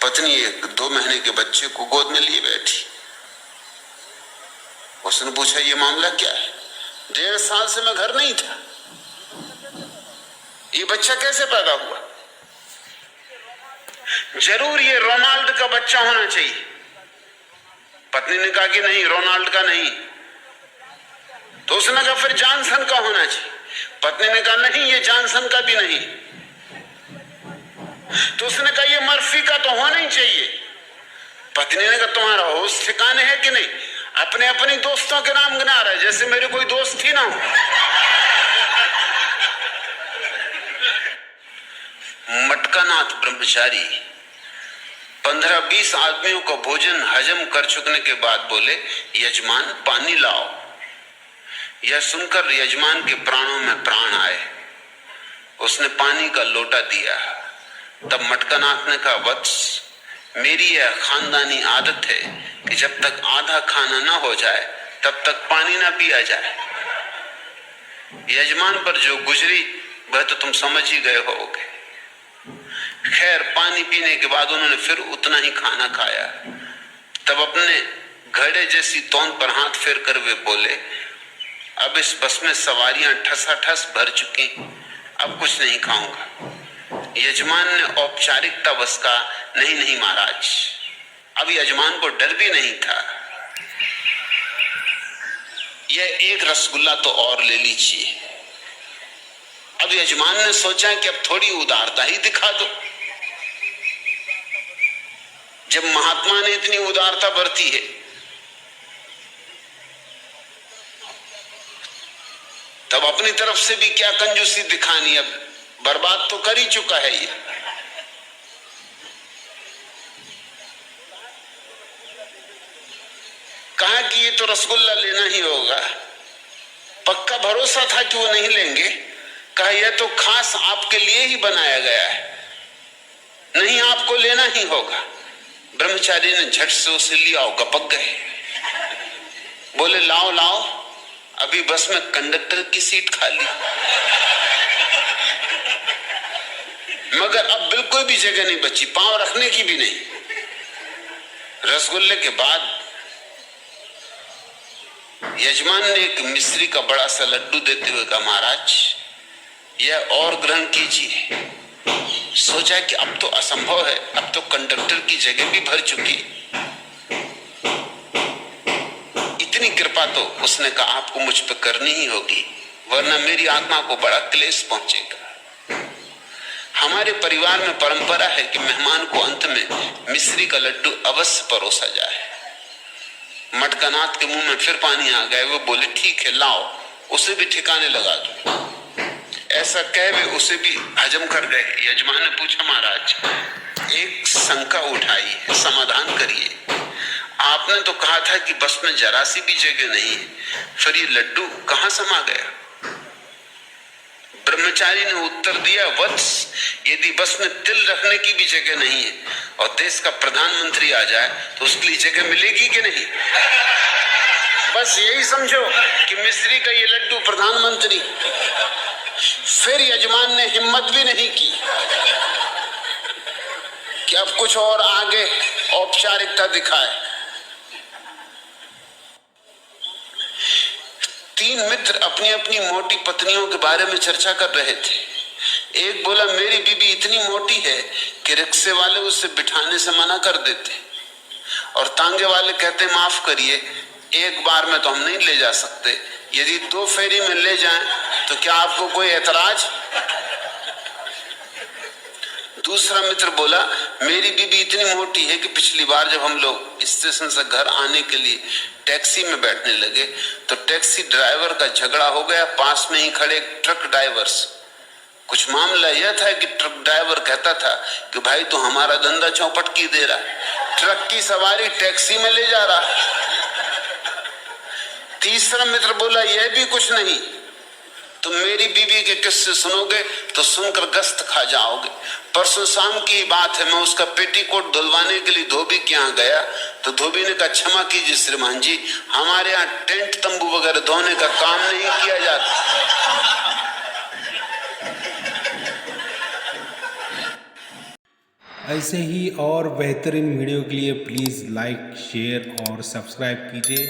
पत्नी एक 2 महीने के बच्चे को गोद में लिए बैठी। उसने पूछा ये मामला क्या है? 1.5 साल से मैं घर नहीं था, ये बच्चा कैसे पैदा हुआ? जरूर ये रोनाल्ड का बच्चा होना चाहिए। पत्नी ने कहा कि नहीं, रोनाल्ड का नहीं। तो उसने कहा फिर जॉनसन का होना चाहिए। पत्नी ने कहा नहीं, ये जॉनसन का भी नहीं। तो उसने कहा ये मर्फी का तो होना ही चाहिए। पत्नी ने कहा तुम्हारा होश ठिकाने है कि नहीं? अपने अपने दोस्तों के नाम गिना रहा है जैसे मेरी कोई दोस्त ही ना हो। मटकानाथ ब्रह्मचारी 15-20 आदमियों का भोजन हजम कर चुकने के बाद बोले, यजमान पानी लाओ। यह सुनकर यजमान के प्राणों में प्राण आए। उसने पानी का लोटा दिया। तब मटकानाथ ने कहा, वत्स, मेरी यह खानदानी आदत है कि जब तक आधा खाना ना हो जाए तब तक पानी ना पिया जाए। यजमान पर जो गुजरी वह तो तुम समझ ही गए होगे। खैर, पानी पीने के बाद उन्होंने फिर उतना ही खाना खाया। तब अपने घड़े जैसी तौन पर हाथ फेर कर वे बोले, अब इस बस में सवारियां ठसाठस भर चुकी, अब कुछ नहीं खाऊंगा। यजमान ने औपचारिकता बस का, नहीं नहीं महाराज। अब यजमान को डर भी नहीं था। यह एक रसगुल्ला तो और ले लीजिए। अब यजमान ने सोचा कि अब थोड़ी उदारता ही दिखा दो। जब महात्मा ने इतनी उदारता बरती है, तब अपनी तरफ से भी क्या कंजूसी दिखानी? अब बर्बाद तो कर ही चुका है ये। कहा कि ये तो रसगुल्ला लेना ही होगा। पक्का भरोसा था कि वो नहीं लेंगे। कहा यह तो खास आपके लिए ही बनाया गया है, नहीं आपको लेना ही होगा। ब्रह्मचारी ने झट से उसे लिया और गपक गए। बोले, लाओ लाओ, अभी बस में कंडक्टर की सीट खाली। मगर अब बिल्कुल भी जगह नहीं बची, पांव रखने की भी नहीं। रसगुल्ले के बाद यजमान ने एक मिस्री का बड़ा सा लड्डू देते हुए कहा, महाराज यह और ग्रहण कीजिए। सोचा कि अब तो असंभव है, अब तो कंडक्टर की जगह भी भर चुकी। इतनी कृपा तो उसने कहा आपको मुझ पर करनी ही होगी, वरना मेरी आत्मा को बड़ा क्लेश पहुंचेगा। हमारे परिवार में परंपरा है कि मेहमान को अंत में मिश्री का लड्डू अवश्य परोसा जाए। मटकानाथ के मुंह में फिर पानी आ गया। वो बोले, ठीक है लाओ, उसे भी ठिकाने लगा दो। ऐसा कह वे उसे भी हजम कर गए। यजमान ने पूछा, महाराज एक शंका उठाई है, समाधान करिए। आपने तो कहा था कि बस में जरा सी भी जगह नहीं है, फिर ये लड्डू कहां समा गया? ब्रह्मचारी ने उत्तर दिया, वत्स, यदि बस में तिल रखने की भी जगह नहीं है और देश का प्रधानमंत्री आ जाए तो उसके लिए जगह मिलेगी कि नहीं? बस यही समझो कि मिस्री का ये लड्डू प्रधानमंत्री। फिर यजमान ने हिम्मत भी नहीं की कि अब कुछ और आगे औपचारिकता दिखाए। 3 मित्र अपनी अपनी मोटी पत्नियों के बारे में चर्चा कर रहे थे। एक बोला, मेरी बीबी इतनी मोटी है कि रिक्शे वाले उसे बिठाने से मना कर देते, और तांगे वाले कहते माफ करिए, एक बार में तो हम नहीं ले जा सकते, यदि 2 फेरी में ले जाएं तो क्या आपको कोई एतराज? दूसरा मित्र बोला, मेरी बीबी इतनी मोटी है कि पिछली बार जब हम लोग स्टेशन से घर आने के लिए टैक्सी में बैठने लगे तो टैक्सी ड्राइवर का झगड़ा हो गया पास में ही खड़े ट्रक ड्राइवर से। कुछ मामला यह था कि ट्रक ड्राइवर कहता था कि भाई तो हमारा धंधा चौपट की दे रहा, ट्रक की सवारी टैक्सी में ले जा रहा। तीसरा मित्र बोला, यह भी कुछ नहीं, तुम मेरी बीवी के किस्से सुनोगे तो सुनकर गस्त खा जाओगे। परसों शाम की बात है, मैं उसका पेटीकोट धुलवाने के लिए धोबी के यहाँ गया तो धोबी ने कहा, क्षमा कीजिए श्रीमान जी, हमारे यहाँ टेंट तंबू वगैरह धोने का काम नहीं किया जाता। ऐसे ही और बेहतरीन वीडियो के लिए प्लीज़ लाइक शेयर और सब्सक्राइब कीजिए।